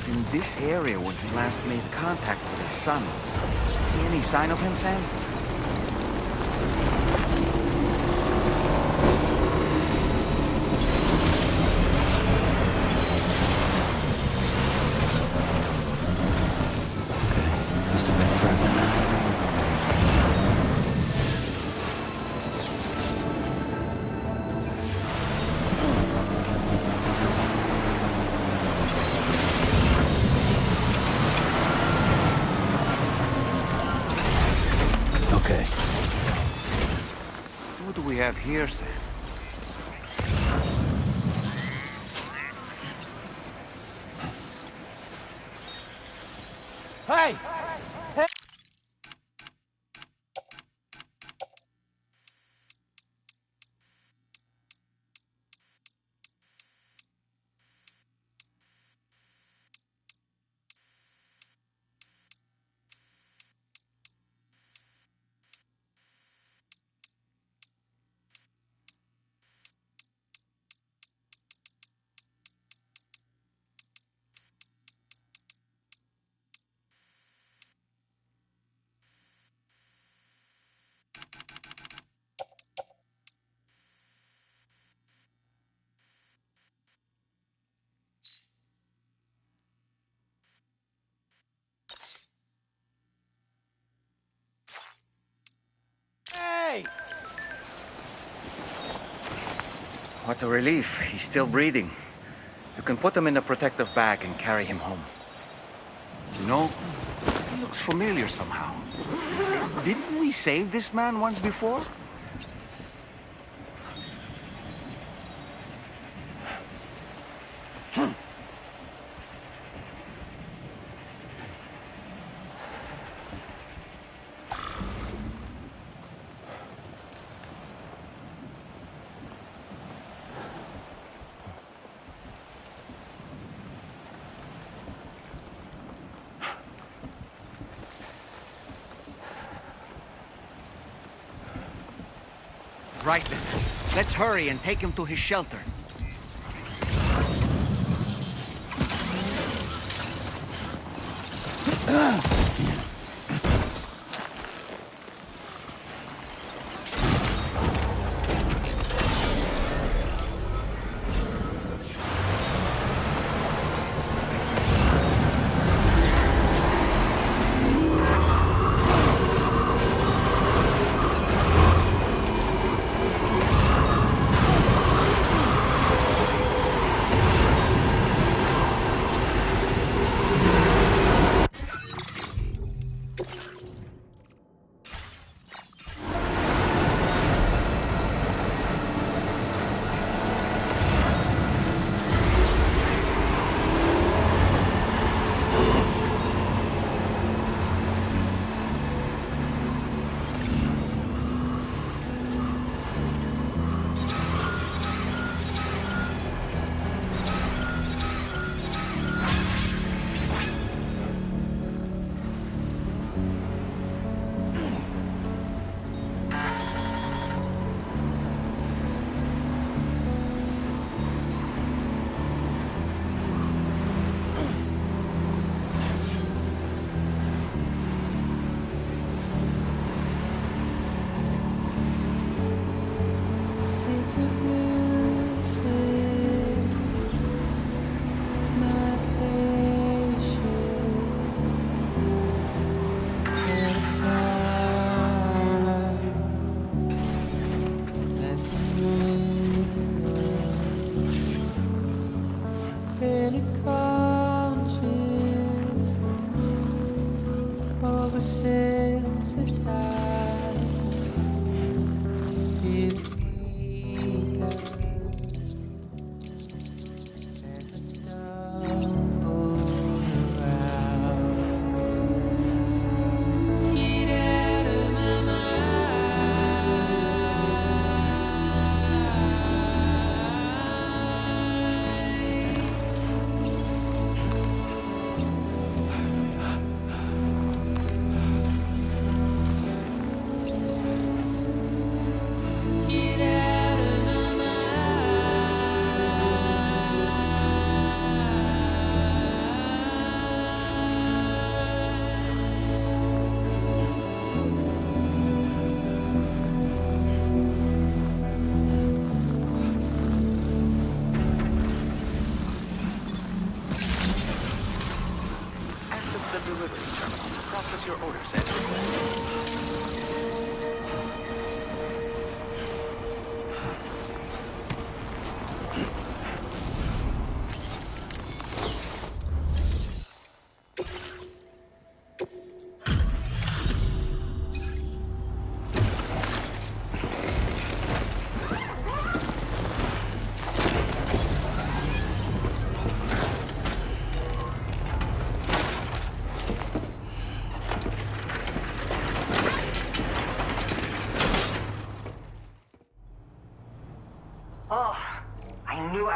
in this area when he last made contact with his son. See any sign of him, Sam? Must have been further now. Okay. What do we have here, Sam? Hey! Hey! What a relief. He's still breathing. You can put him in a protective bag and carry him home. You know, he looks familiar somehow. Didn't we save this man once before? Right then. Let's hurry and take him to his shelter.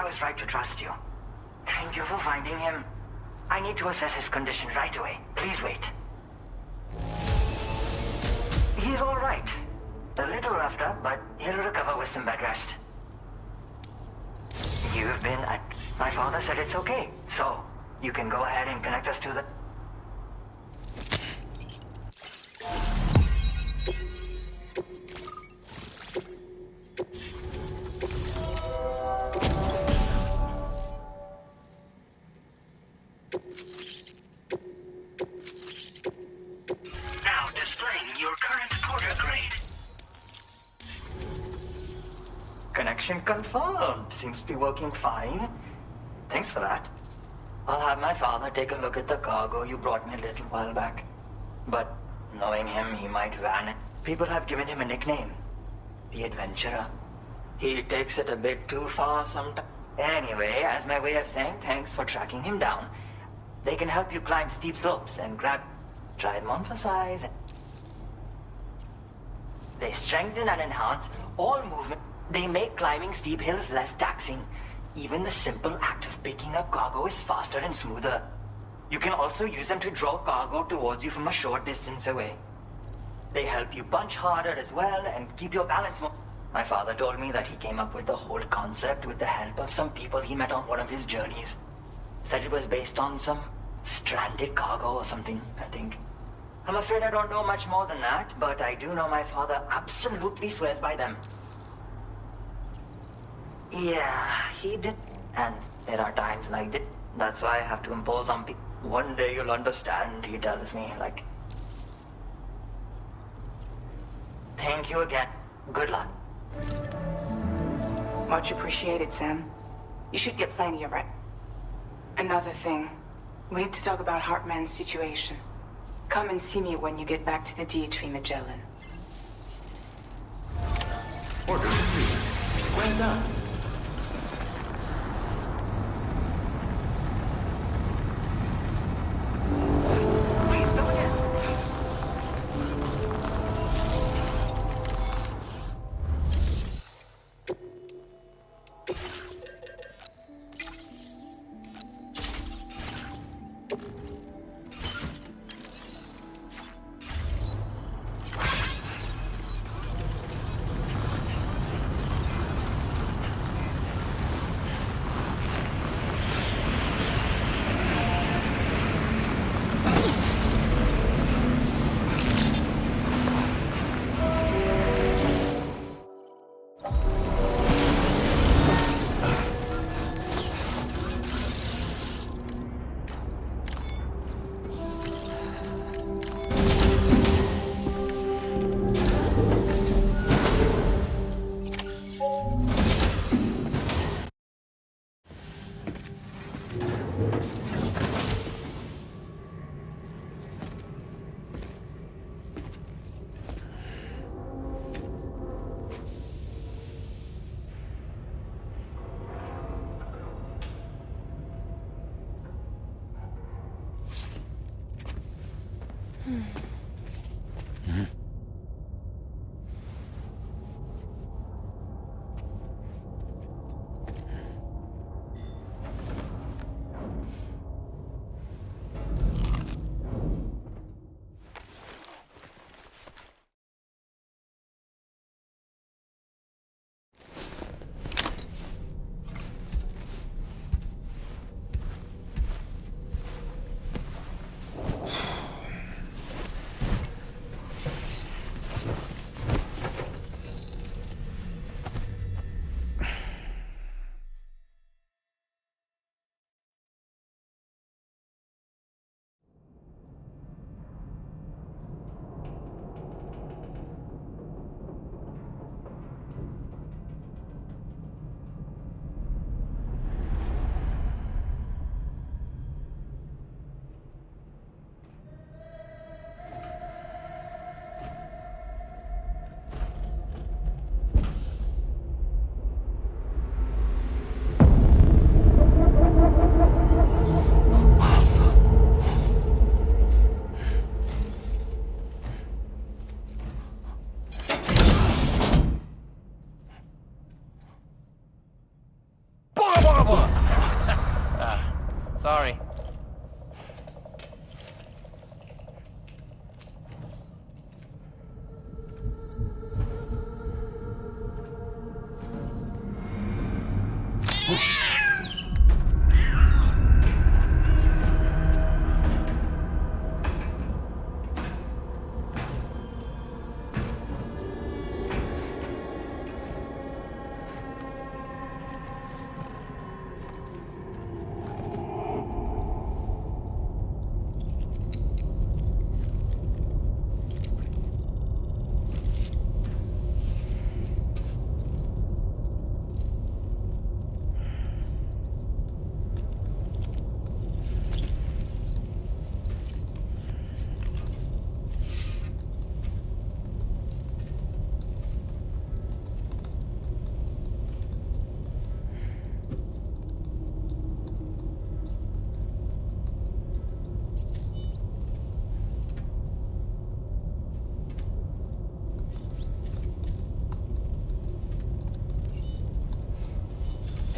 I was right to trust you. Thank you for finding him. I need to assess his condition right away. Please wait. He's all right. A little roughed up, but he'll recover with some bed rest. You've been at... My father said it's okay, so you can go ahead and connect us to the... Now displaying your current porter grade. Connection confirmed. Seems to be working fine. Thanks for that. I'll have my father take a look at the cargo you brought me a little while back. But knowing him, he might vanish. People have given him a nickname. The Adventurer. He takes it a bit too far sometimes. Anyway, as my way of saying thanks for tracking him down, they can help you climb steep slopes and grab... Try them on for size. They strengthen and enhance all movement. They make climbing steep hills less taxing. Even the simple act of picking up cargo is faster and smoother. You can also use them to draw cargo towards you from a short distance away. They help you punch harder as well and keep your balance more. My father told me that he came up with the whole concept with the help of some people he met on one of his journeys. Said it was based on some stranded cargo or something, I think. I'm afraid I don't know much more than that, but I do know my father absolutely swears by them. Yeah, he did. And there are times like this. That's why I have to impose on people. One day you'll understand, he tells me, like... Thank you again. Good luck. Much appreciated, Sam. You should get plenty of rest. Another thing. We need to talk about Hartman's situation. Come and see me when you get back to the D3 Magellan. Order received. Well done. Please, go ahead.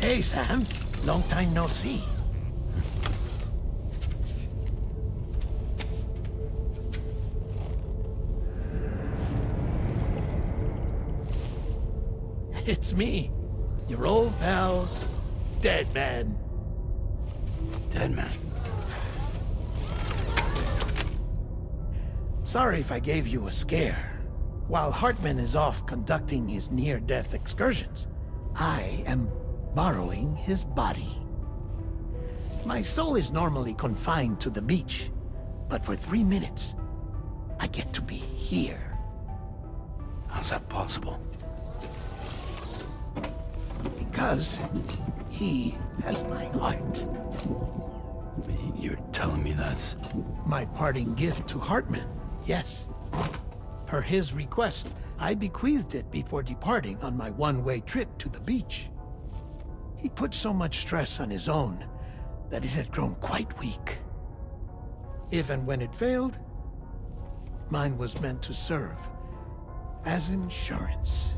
Hey, Sam. Long time no see. It's me, your old pal, Dead Man. Dead man. Sorry if I gave you a scare. While Hartman is off conducting his near-death excursions, I am borrowing his body. My soul is normally confined to the beach, but for 3 minutes, I get to be here. How's that possible? Because he has my heart. You're telling me that's... My parting gift to Hartman, yes. Per his request, I bequeathed it before departing on my one-way trip to the beach. He put so much stress on his own that it had grown quite weak. If and when it failed, mine was meant to serve as insurance.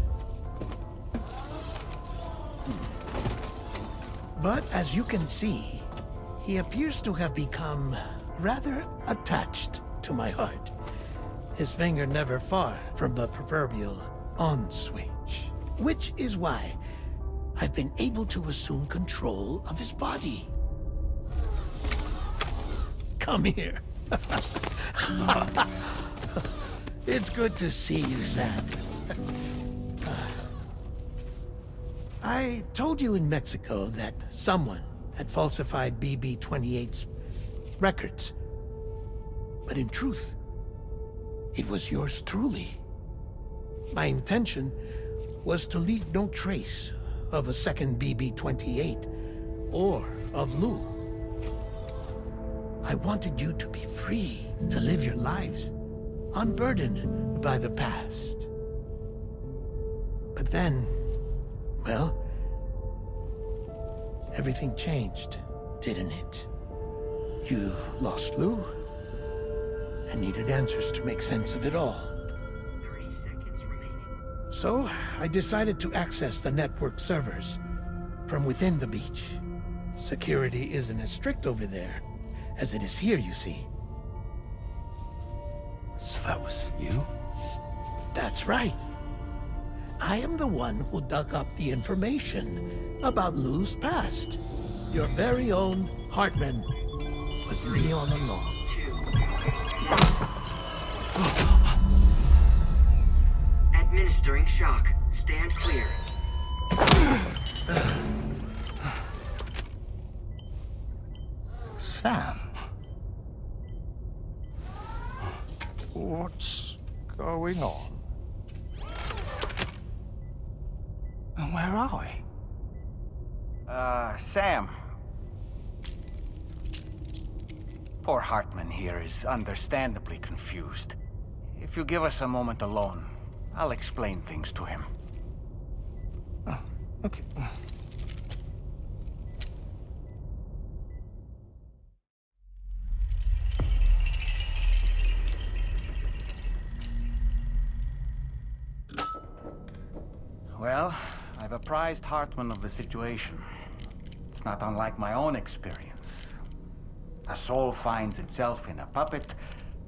But as you can see, he appears to have become rather attached to my heart. His finger never far from the proverbial on switch. Which is why I've been able to assume control of his body. Come here. It's good to see you, Sam. I told you in Mexico that someone had falsified BB-28's records. But in truth, it was yours truly. My intention was to leave no trace of a second BB-28 or of Lou. I wanted you to be free to live your lives, unburdened by the past. But then, well, everything changed, didn't it? You lost Lou, and needed answers to make sense of it all. 30 seconds remaining. So, I decided to access the network servers from within the beach. Security isn't as strict over there as it is here, you see. So that was you? That's right. I am the one who dug up the information about Lou's past. Your very own Hartman was me all along. Administering shock. Stand clear. Sam? What's going on? And where are we? Sam. Poor Hartman here is understandably confused. If you give us a moment alone, I'll explain things to him. Oh, okay. Well, I've apprised Hartman of the situation. It's not unlike my own experience. A soul finds itself in a puppet,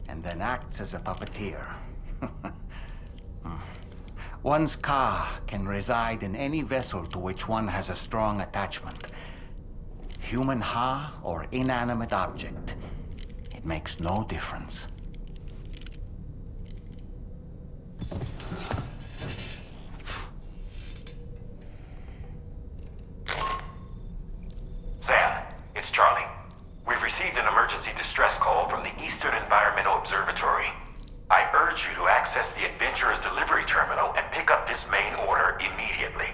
and then acts as a puppeteer. One's ka can reside in any vessel to which one has a strong attachment. Human ha or inanimate object. It makes no difference. Sam, it's Charlie. We've received an emergency distress call from the Eastern Environmental Observatory. I urge you to access the Adventurer's delivery terminal and pick up this main order immediately.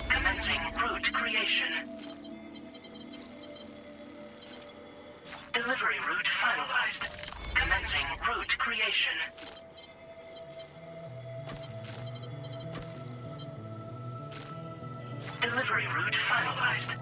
Commencing route creation. Delivery route finalized. Commencing route creation. Delivery route finalized.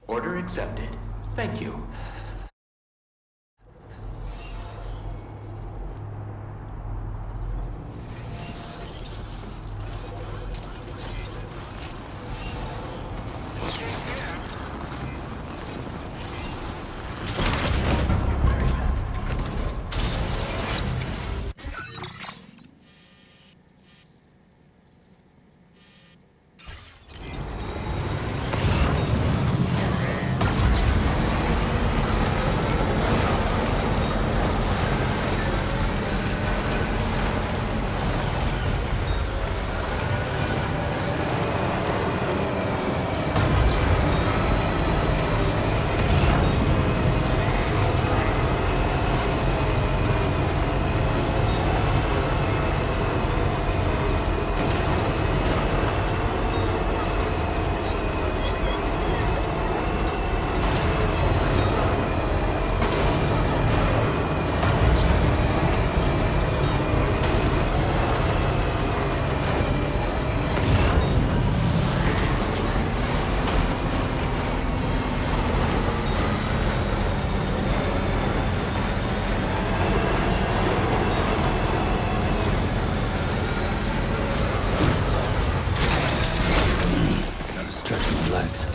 Order accepted. Thank you. Gotta stretch my legs.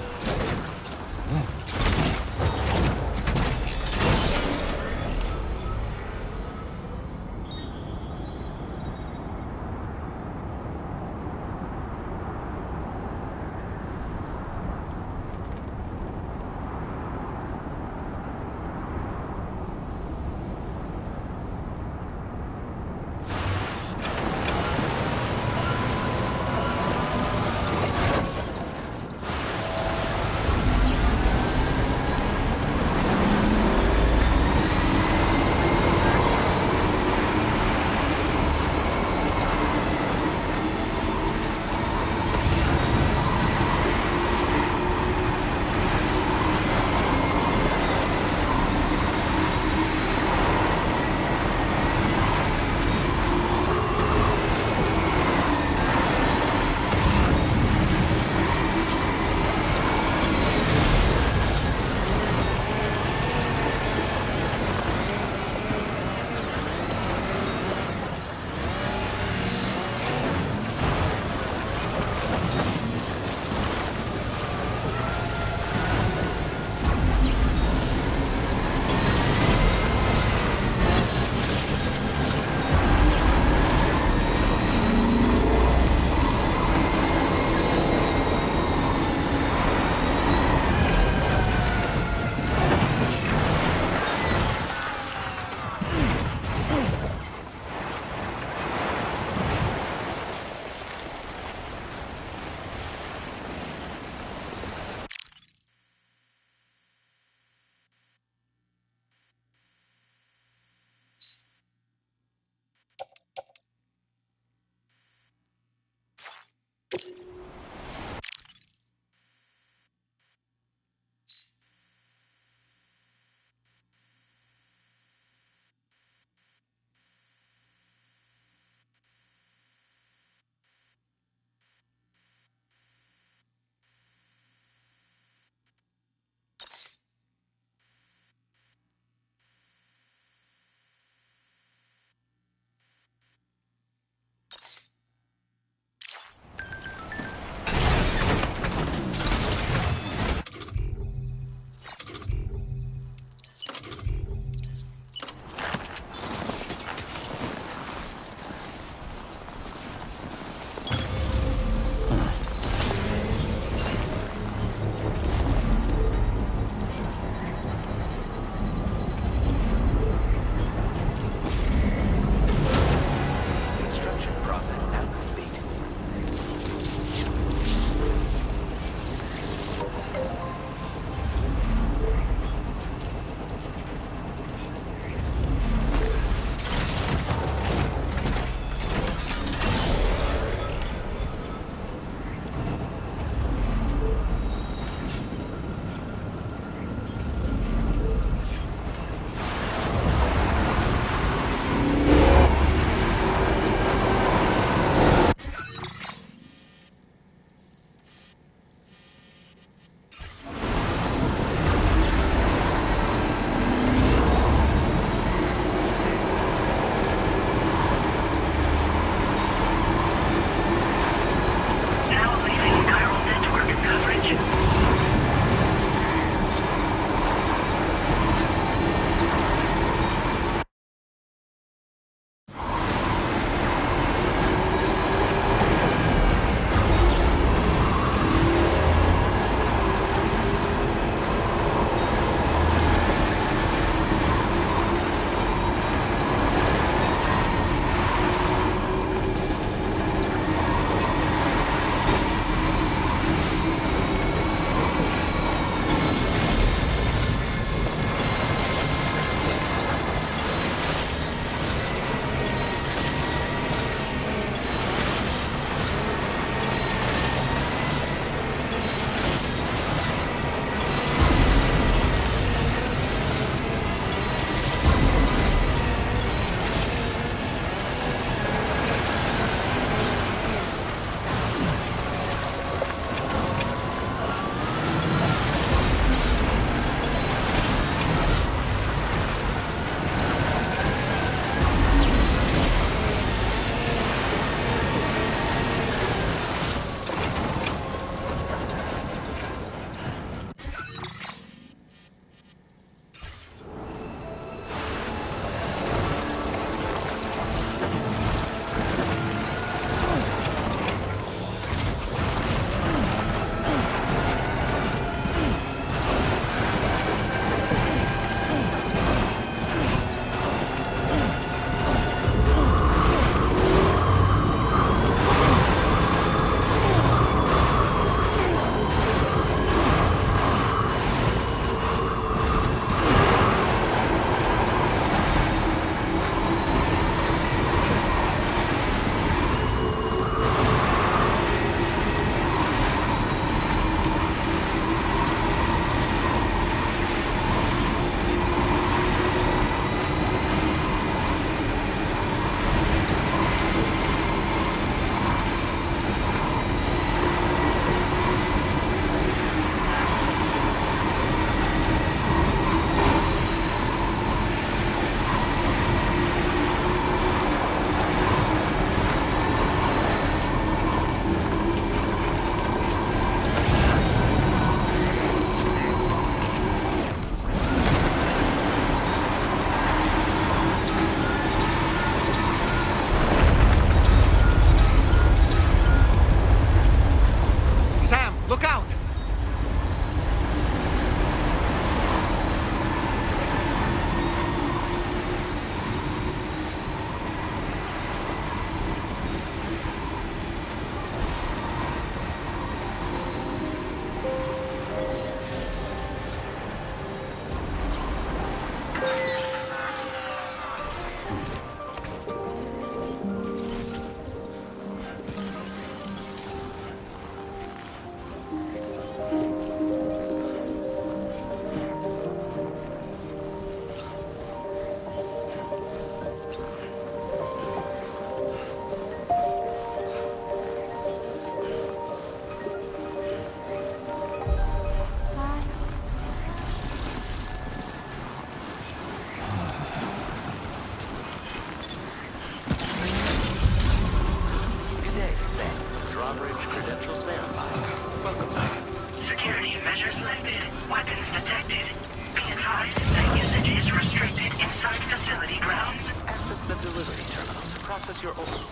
What's your...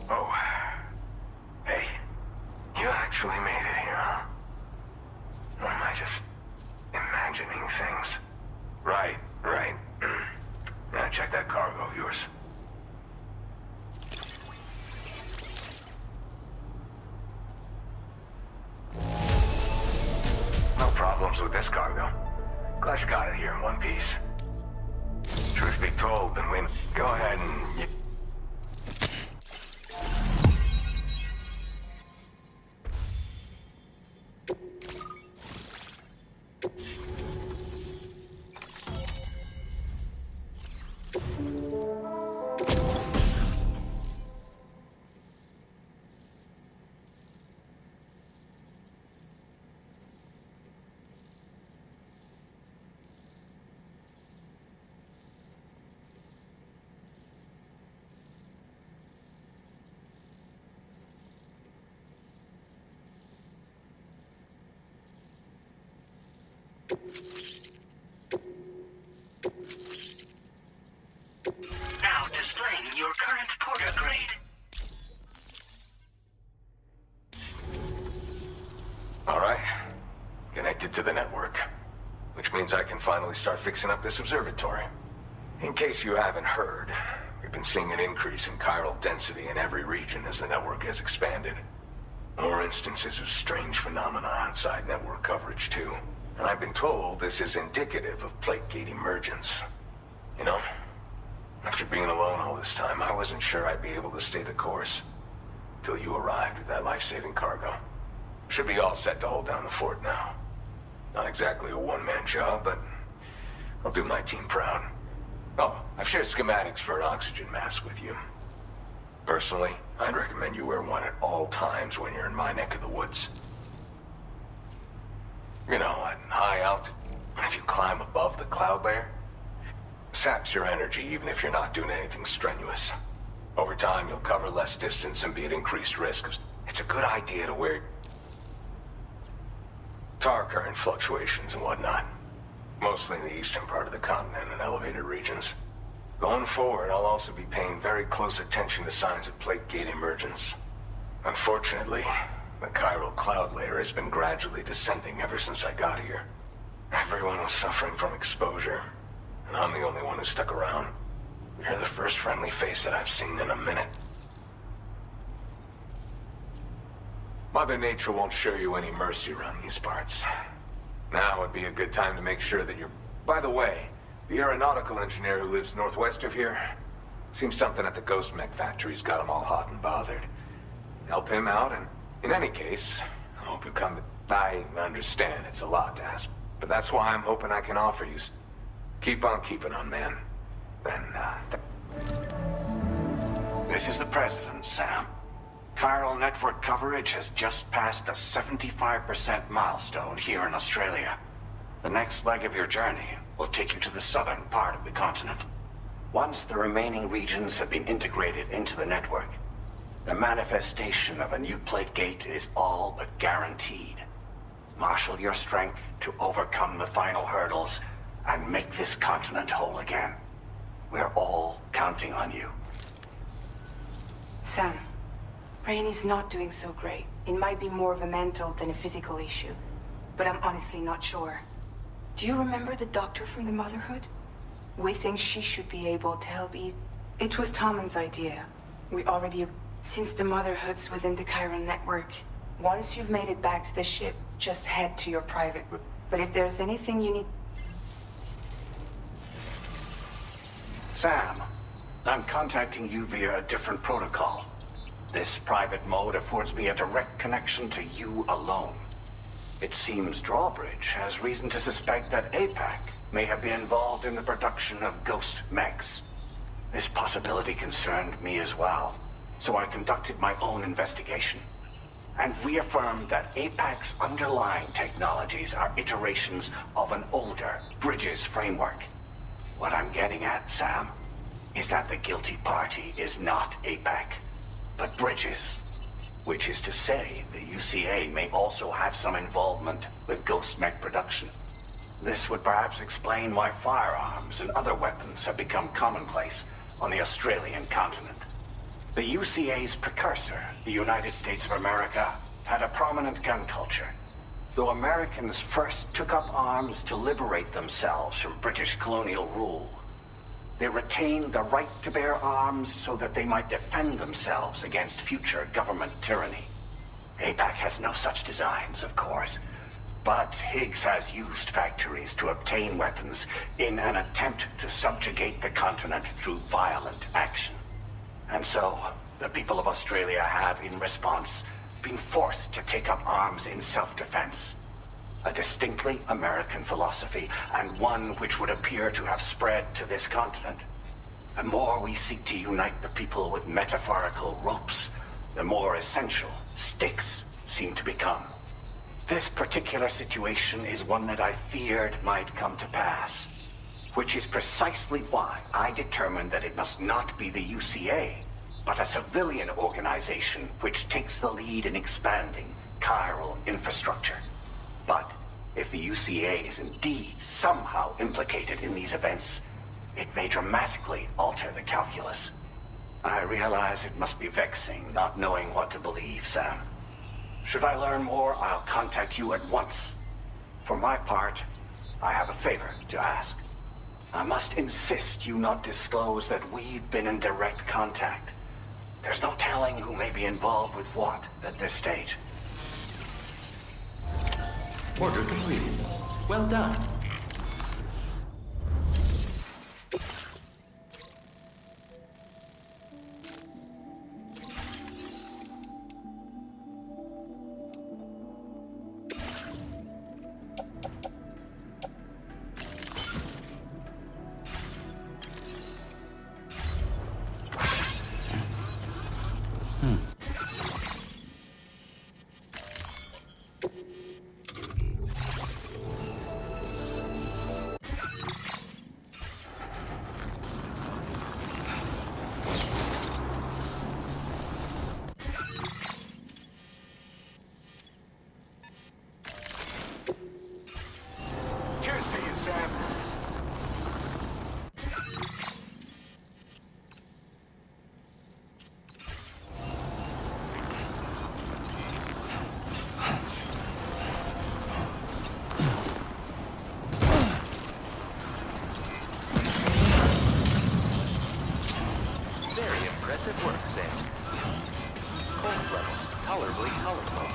Oh. Hey. You actually made it here, huh? Or am I just imagining things? Right. Now check that cargo of yours. No problems with this cargo. Glad you got it here in one piece. Truth be told, been waiting. Go ahead and... Now displaying your current porter grade. Alright. Connected to the network. Which means I can finally start fixing up this observatory. In case you haven't heard, we've been seeing an increase in chiral density in every region as the network has expanded. More instances of strange phenomena outside network coverage, too. And I've been told this is indicative of plate gate emergence. You know, after being alone all this time, I wasn't sure I'd be able to stay the course. Till you arrived with that life-saving cargo. Should be all set to hold down the fort now. Not exactly a one-man job, but I'll do my team proud. Oh, I've shared schematics for an oxygen mask with you. Personally, I'd recommend you wear one at all times when you're in my neck of the woods. You know, at high altitude, and if you climb above the cloud layer, saps your energy even if you're not doing anything strenuous. Over time, you'll cover less distance and be at increased risk. It's a good idea to wear tar current fluctuations and whatnot. Mostly in the eastern part of the continent and elevated regions. Going forward, I'll also be paying very close attention to signs of plate gate emergence. Unfortunately, the chiral cloud layer has been gradually descending ever since I got here. Everyone was suffering from exposure, and I'm the only one who stuck around. You're the first friendly face that I've seen in a minute. Mother Nature won't show you any mercy around these parts. Now would be a good time to make sure that you're... By the way, the aeronautical engineer who lives northwest of here, seems something at the Ghost Mech factory's got him all hot and bothered. Help him out, and in any case, I hope you come to... I understand it's a lot to ask, but that's why I'm hoping I can offer you... Keep on keeping on, man. Then, This is the President, Sam. Chiral network coverage has just passed the 75% milestone here in Australia. The next leg of your journey will take you to the southern part of the continent. Once the remaining regions have been integrated into the network, the manifestation of a new plate gate is all but guaranteed. Marshal your strength to overcome the final hurdles and make this continent whole again. We're all counting on you. Sam, Rainey's not doing so great. It might be more of a mental than a physical issue, but I'm honestly not sure. Do you remember the doctor from the Motherhood? We think she should be able to help ease... It was Tommen's idea. We already... Since the Motherhood's within the chiral network, once you've made it back to the ship, just head to your private room. But if there's anything you need... Sam, I'm contacting you via a different protocol. This private mode affords me a direct connection to you alone. It seems Drawbridge has reason to suspect that APAC may have been involved in the production of ghost mechs. This possibility concerned me as well, so I conducted my own investigation. and reaffirmed that APAC's underlying technologies are iterations of an older Bridges framework. What I'm getting at, Sam, is that the guilty party is not APAC, but Bridges. Which is to say, the UCA may also have some involvement with Ghost Mech production. This would perhaps explain why firearms and other weapons have become commonplace on the Australian continent. The UCA's precursor, the United States of America, had a prominent gun culture. Though Americans first took up arms to liberate themselves from British colonial rule, they retained the right to bear arms so that they might defend themselves against future government tyranny. APAC has no such designs, of course, but Higgs has used factories to obtain weapons in an attempt to subjugate the continent through violent action. And so, the people of Australia have, in response, been forced to take up arms in self-defense. A distinctly American philosophy, and one which would appear to have spread to this continent. The more we seek to unite the people with metaphorical ropes, the more essential sticks seem to become. This particular situation is one that I feared might come to pass, which is precisely why I determined that it must not be the UCA, but a civilian organization which takes the lead in expanding chiral infrastructure. But if the UCA is indeed somehow implicated in these events, it may dramatically alter the calculus. I realize it must be vexing not knowing what to believe, Sam. Should I learn more, I'll contact you at once. For my part, I have a favor to ask. I must insist you not disclose that we've been in direct contact. There's no telling who may be involved with what at this stage. Order completed. Well done. Cheers to you, Sam. Very impressive work, Sam. Cold levels tolerably tolerable.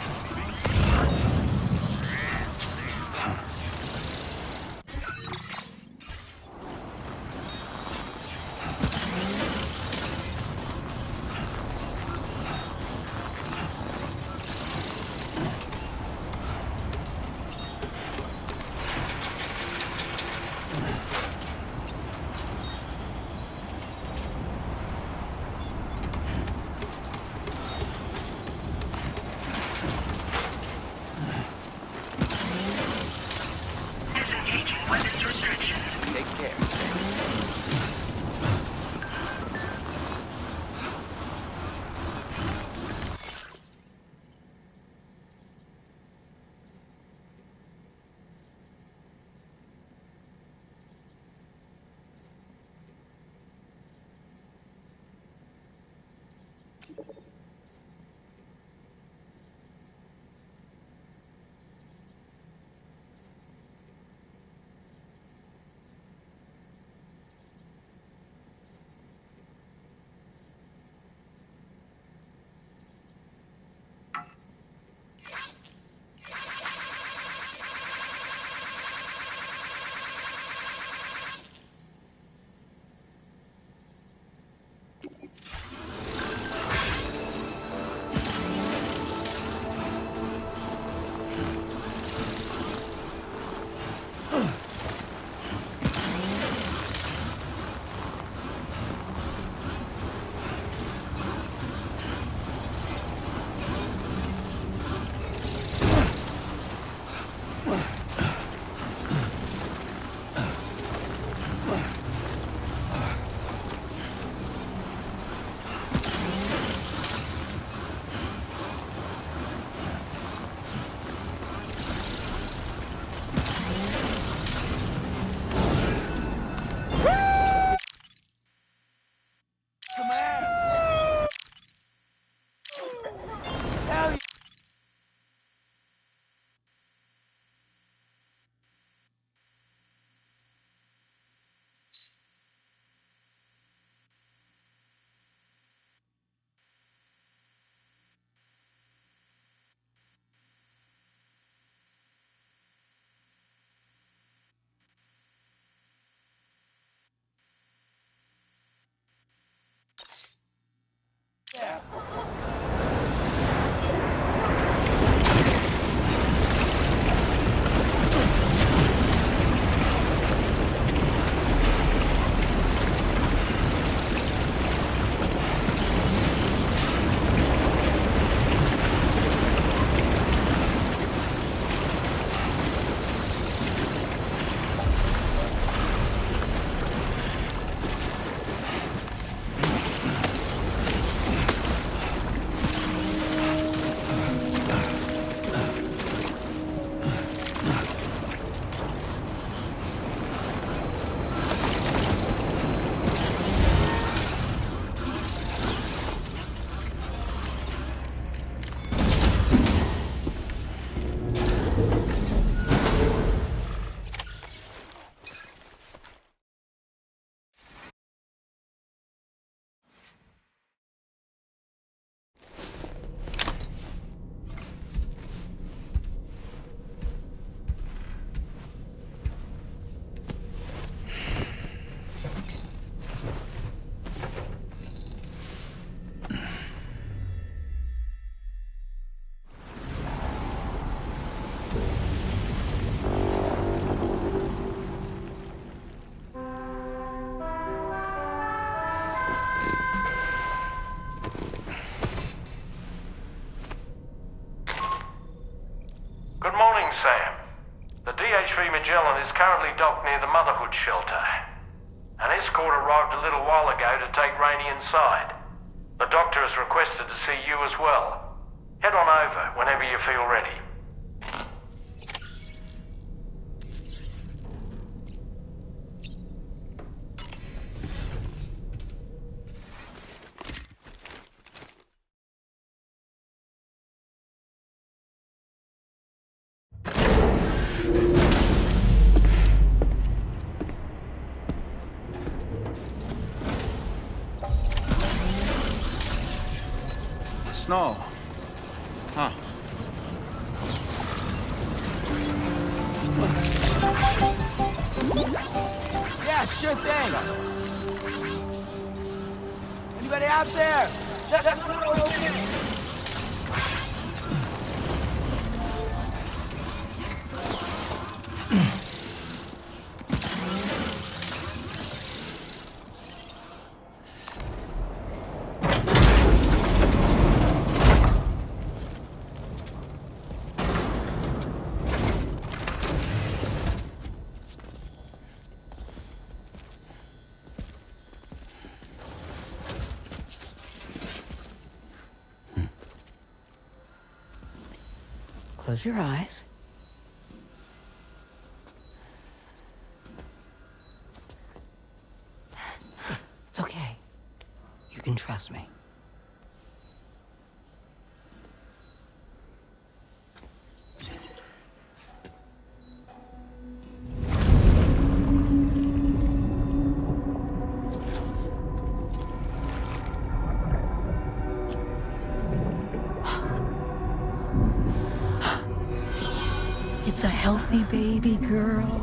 a little while ago to take Rainey inside. The doctor has requested to see you as well. Head on over whenever you feel ready. Snow. Huh. Yeah, sure thing. Anybody out there? Close your eyes. It's okay. You can trust me. It's a healthy baby girl.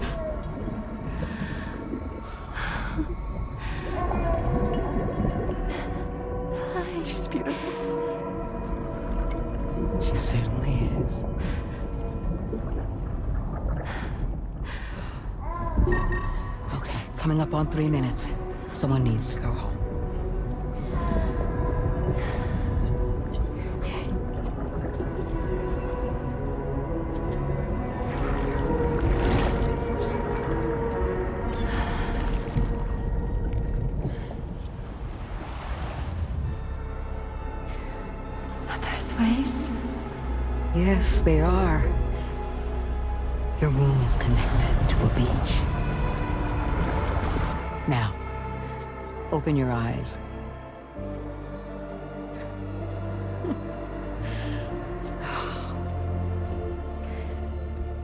She's beautiful. She certainly is. Okay, coming up on 3 minutes. Someone needs to go home. Waves? Yes, they are. Your womb is connected to a beach. Now, open your eyes.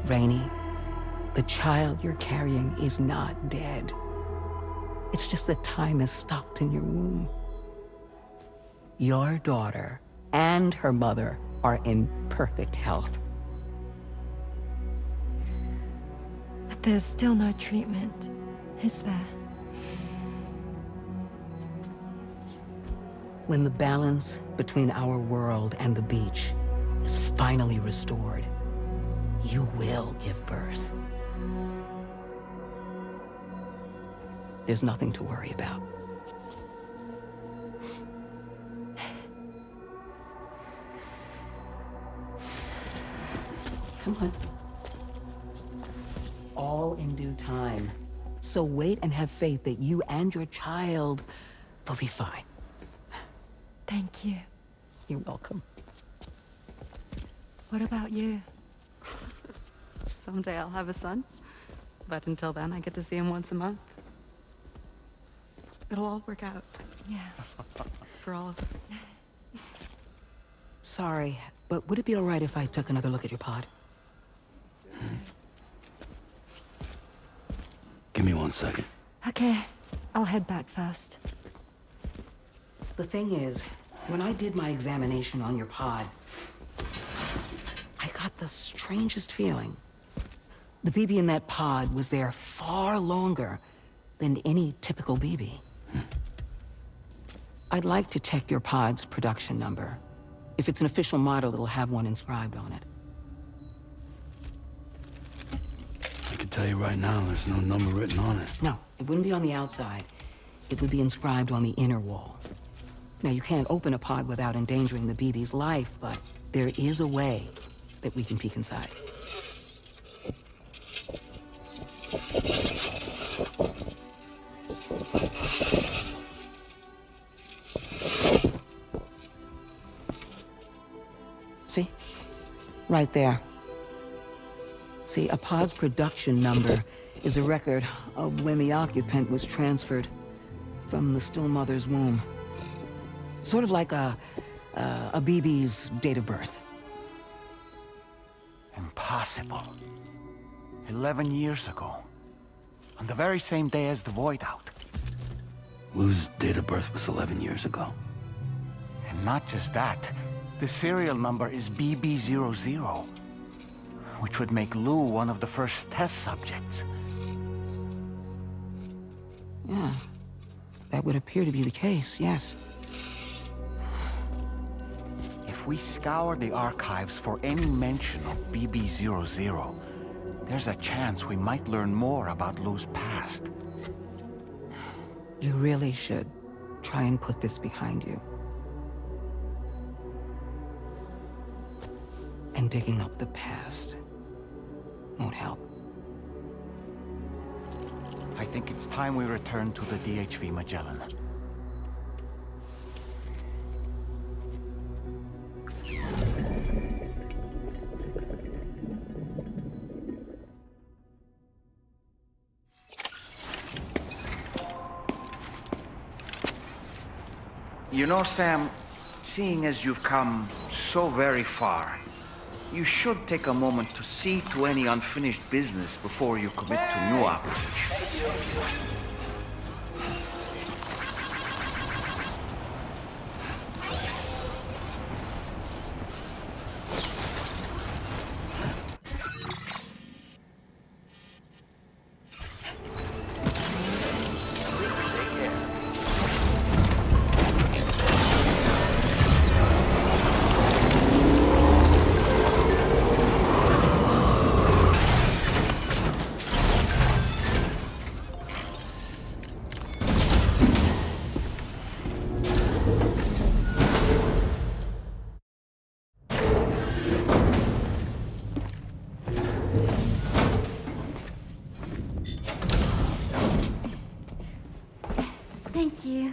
Rainey, the child you're carrying is not dead. It's just that time has stopped in your womb. Your daughter and her mother are in perfect health. But there's still no treatment, is there? When the balance between our world and the beach is finally restored, you will give birth. There's nothing to worry about. Come on. All in due time. So wait and have faith that you and your child will be fine. Thank you. You're welcome. What about you? Someday I'll have a son, but until then I get to see him once a month. It'll all work out. Yeah. For all of us. Sorry, but would it be all right if I took another look at your pod? Give me 1 second. Okay, I'll head back first. The thing is, when I did my examination on your pod, I got the strangest feeling. The BB in that pod was there far longer than any typical BB. I'd like to check your pod's production number. If it's an official model, it'll have one inscribed on it. I can tell you right now, there's no number written on it. No, it wouldn't be on the outside. It would be inscribed on the inner wall. Now, you can't open a pod without endangering the BB's life, but there is a way that we can peek inside. Right there. See, a pod's production number is a record of when the occupant was transferred from the still mother's womb. Sort of like a BB's date of birth. Impossible. 11 years ago. On the very same day as the Void Out. Lou's date of birth was 11 years ago. And not just that, the serial number is BB00, which would make Lou one of the first test subjects. Yeah, that would appear to be the case, yes. If we scour the archives for any mention of BB00, there's a chance we might learn more about Lou's past. You really should try and put this behind you. And digging up the past won't help. I think it's time we return to the DHV Magellan. You know, Sam, seeing as you've come so very far, you should take a moment to see to any unfinished business before you commit to new operations. Thank you.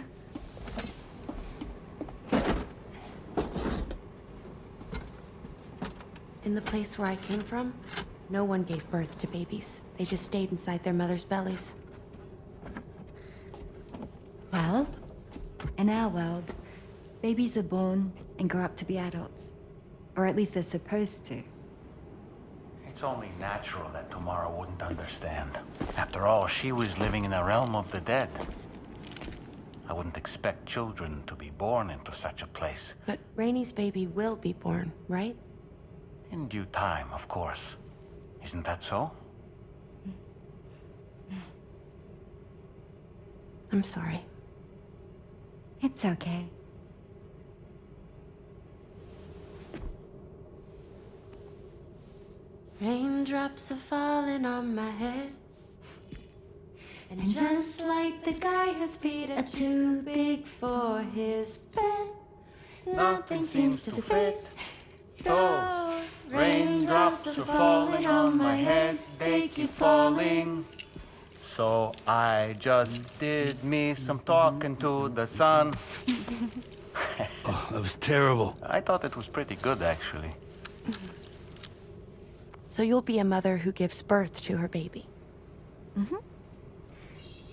In the place where I came from, no one gave birth to babies. They just stayed inside their mother's bellies. Well, in our world, babies are born and grow up to be adults. Or at least they're supposed to. It's only natural that Tamara wouldn't understand. After all, she was living in a realm of the dead. I wouldn't expect children to be born into such a place. But Rainey's baby will be born, right? In due time, of course. Isn't that so? I'm sorry. It's okay. Raindrops are falling on my head. And just like the guy whose feet are too big for his bed, nothing seems to fit. Those raindrops are falling on my head, they keep falling. So I just did me some talking to the sun. Oh, that was terrible. I thought it was pretty good, actually. So you'll be a mother who gives birth to her baby. Mm-hmm.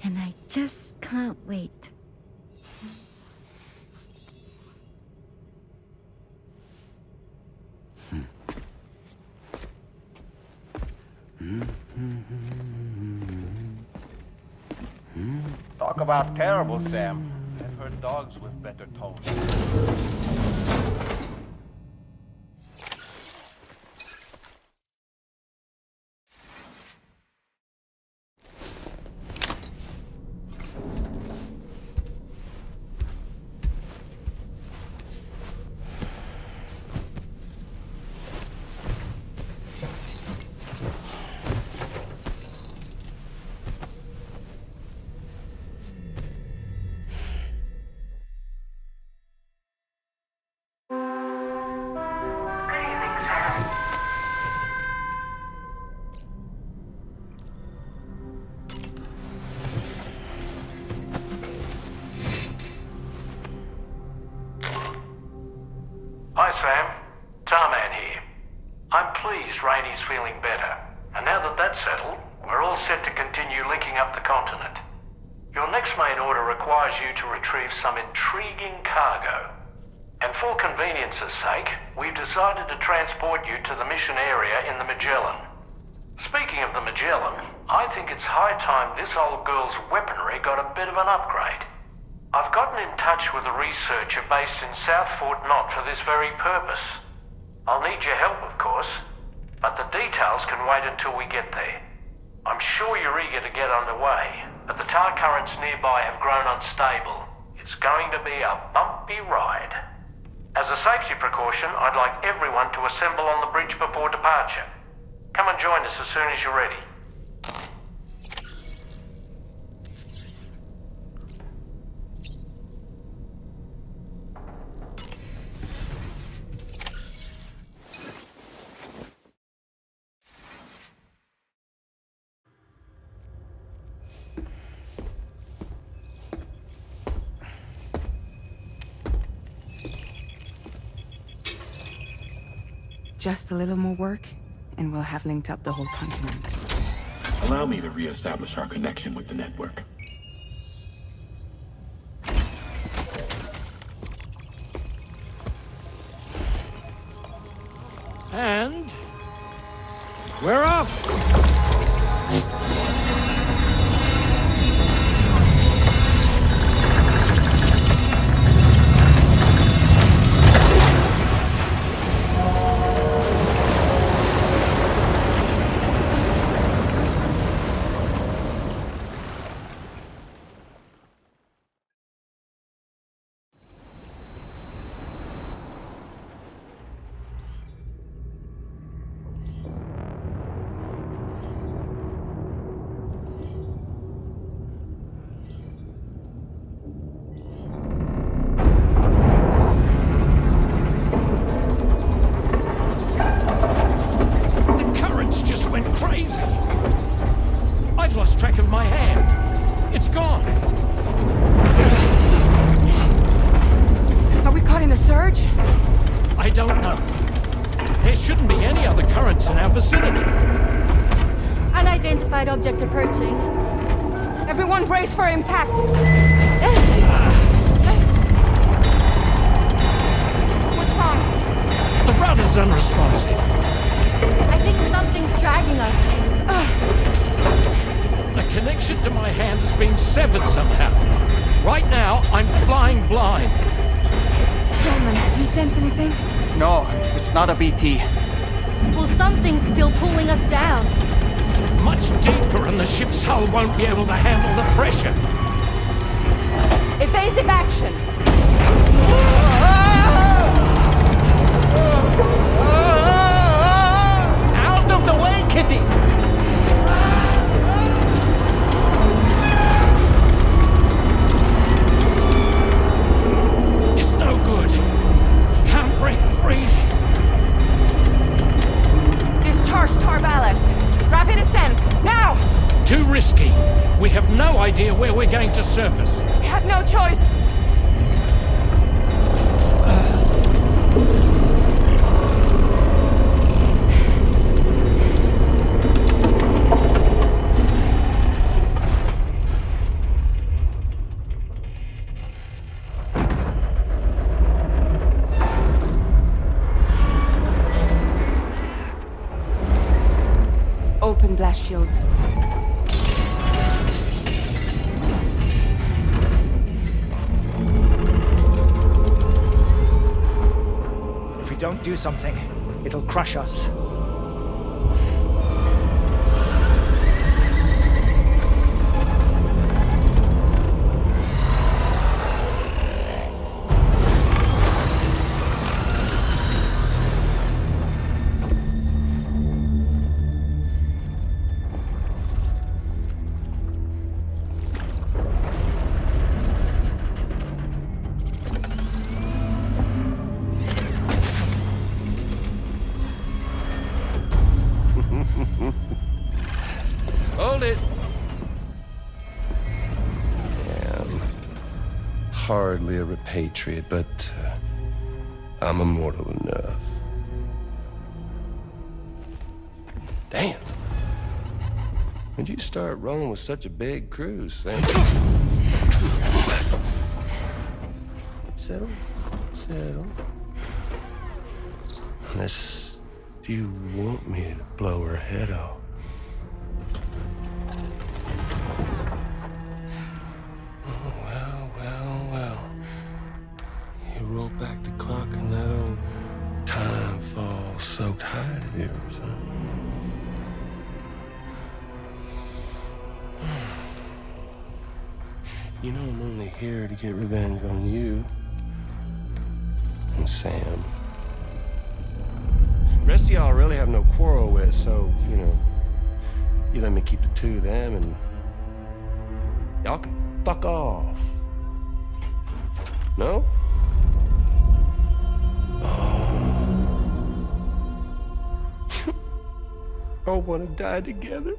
And I just can't wait. Talk about terrible, Sam. I've heard dogs with better tones. Hi, Sam. Tarman here. I pleased Rainey's feeling better. And now that that's settled, we're all set to continue linking up the continent. Your next main order requires you to retrieve some intriguing cargo. And for convenience's sake, we've decided to transport you to the mission area in the Magellan. Speaking of the Magellan, I think it's high time this old girl's weaponry got a bit of an upgrade. I've gotten in touch with a researcher based in South Fort Knott for this very purpose. I'll need your help, of course, but the details can wait until we get there. I'm sure you're eager to get underway, but the tar currents nearby have grown unstable. It's going to be a bumpy ride. As a safety precaution, I'd like everyone to assemble on the bridge before departure. Come and join us as soon as you're ready. Just a little more work, and we'll have linked up the whole continent. Allow me to reestablish our connection with the network. And we're off! Object approaching. Everyone brace for impact! What's wrong? The router's unresponsive. I think something's dragging us. The connection to my hand has been severed somehow. Right now, I'm flying blind. Dolman, do you sense anything? No, it's not a BT. Well, something's still pulling us down. Much deeper, and the ship's hull won't be able to handle the pressure. Evasive action! Out of the way, Kitty! It's no good. Can't break free. Discharge tar ballast. Rapid ascent, now! Too risky. We have no idea where we're going to surface. We have no choice. Open blast shields. If we don't do something, it'll crush us. Hold it! Damn. Hardly a repatriate, but I'm immortal enough. Damn. When'd you start rolling with such a big crew, Sam? Settle. Unless you want me to blow her head off. Well. You roll back the clock in that old time fall soaked hide of yours, huh? You know I'm only here to get revenge on you and Sam. The rest of y'all I really have no quarrel with, so, you let me keep the two of them and y'all can fuck off. No? All want to die together.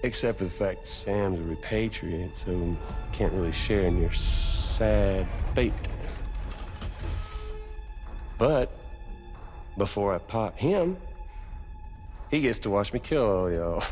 Except for the fact Sam's a repatriate, so can't really share in your sad fate. But before I pop him, he gets to watch me kill all y'all.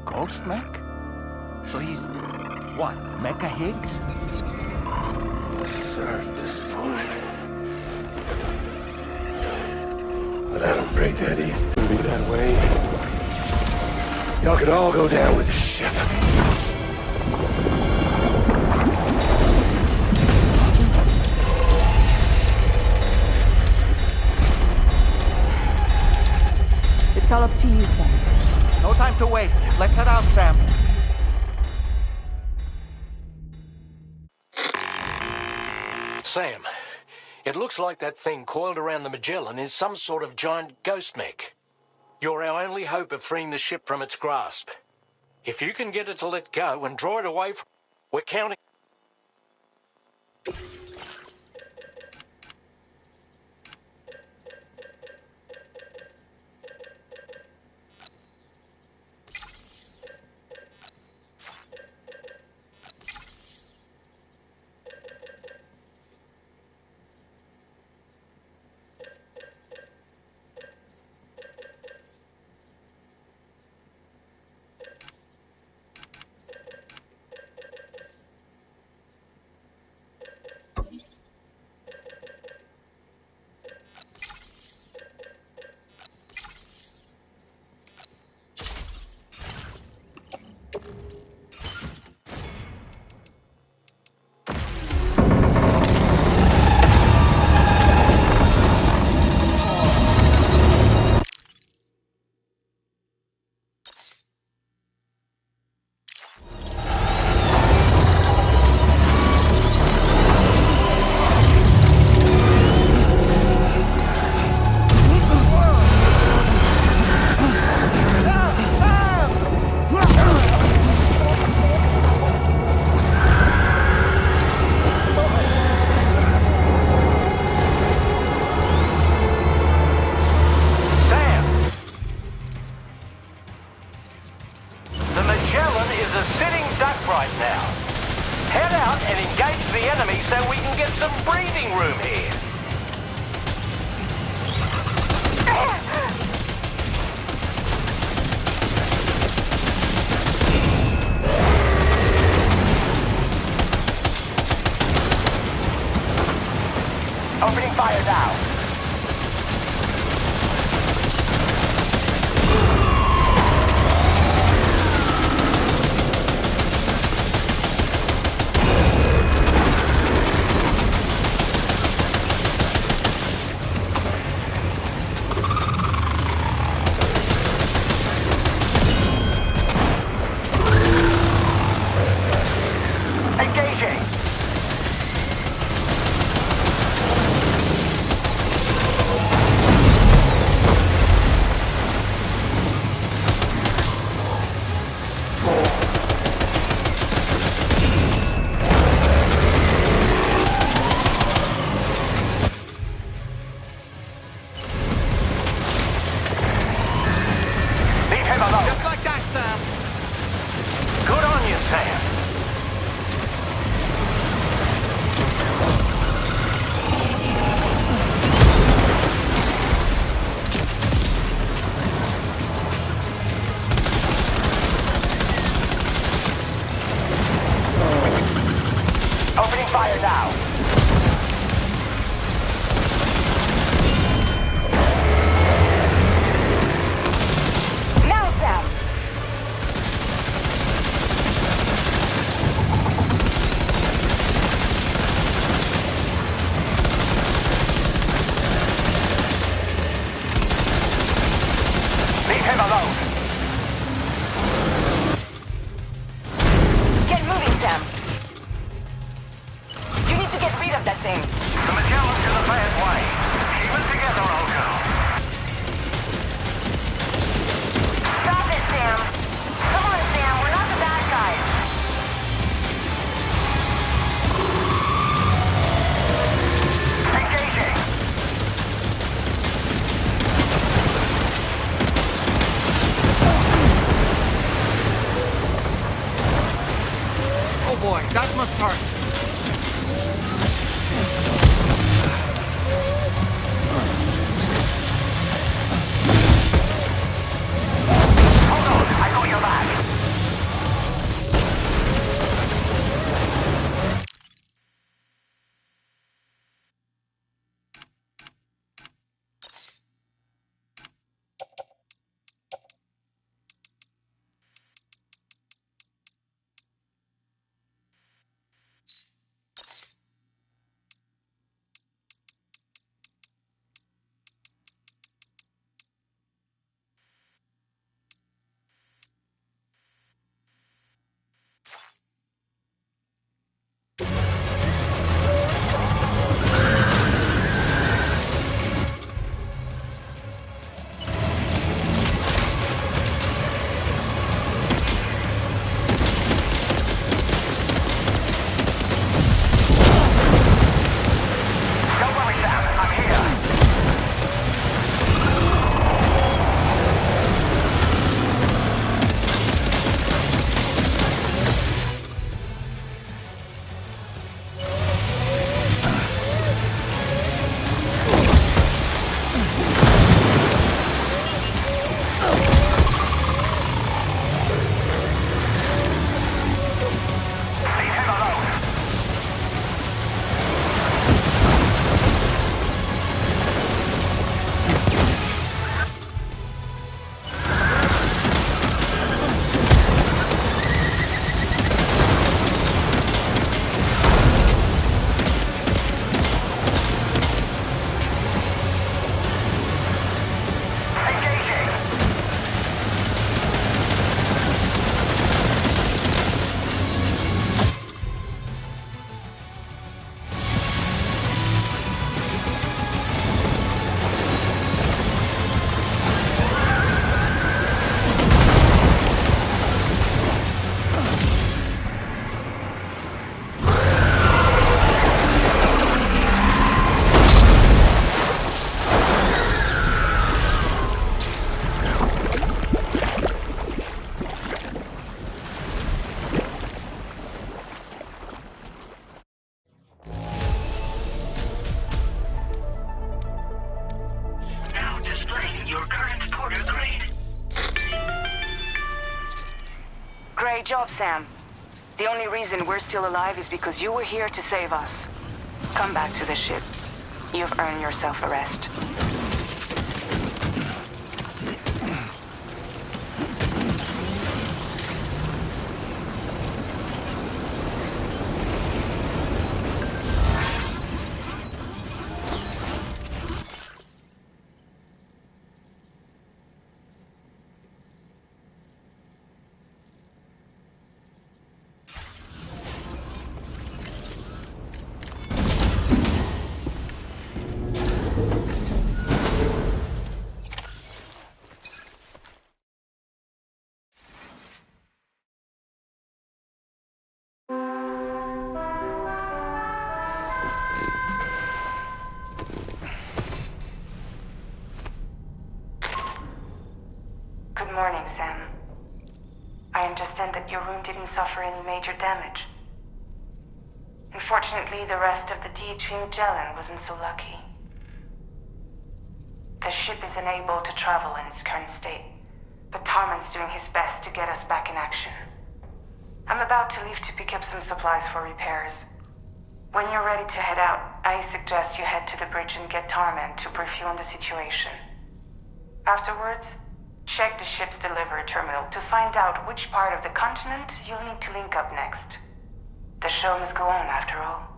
Ghost mech? So he's, what, Mecha Higgs? Sorry to disappoint. But I don't break that easy. It's gonna be that way. Y'all could all go down with the ship. It's all up to you, Sam. No time to waste. Let's head out, Sam. Sam, it looks like that thing coiled around the Magellan is some sort of giant ghost mech. You're our only hope of freeing the ship from its grasp. If you can get it to let go and draw it away from... We're counting... some breathing room here. Opening fire now. Engaging. Leave him alone. Just like that, Sam. Good on you, Sam. Opening fire now. Now, Sam. Leave him alone. Get moving, Sam. You need to get rid of that thing. The Magellan's in a bad way. Keep it together, old girl. Stop it, Sam. Come on, Sam. We're not the bad guys. Engaging. Oh boy, that must hurt. Hold on. I got your back. Great job, Sam. The only reason we're still alive is because you were here to save us. Come back to the ship. You've earned yourself a rest. Good morning, Sam. I understand that your room didn't suffer any major damage. Unfortunately, the rest of the DHV Magellan wasn't so lucky. The ship is unable to travel in its current state, but Tarman's doing his best to get us back in action. I'm about to leave to pick up some supplies for repairs. When you're ready to head out, I suggest you head to the bridge and get Tarman to brief you on the situation. Afterwards, check the ship's delivery terminal to find out which part of the continent you'll need to link up next. The show must go on, after all.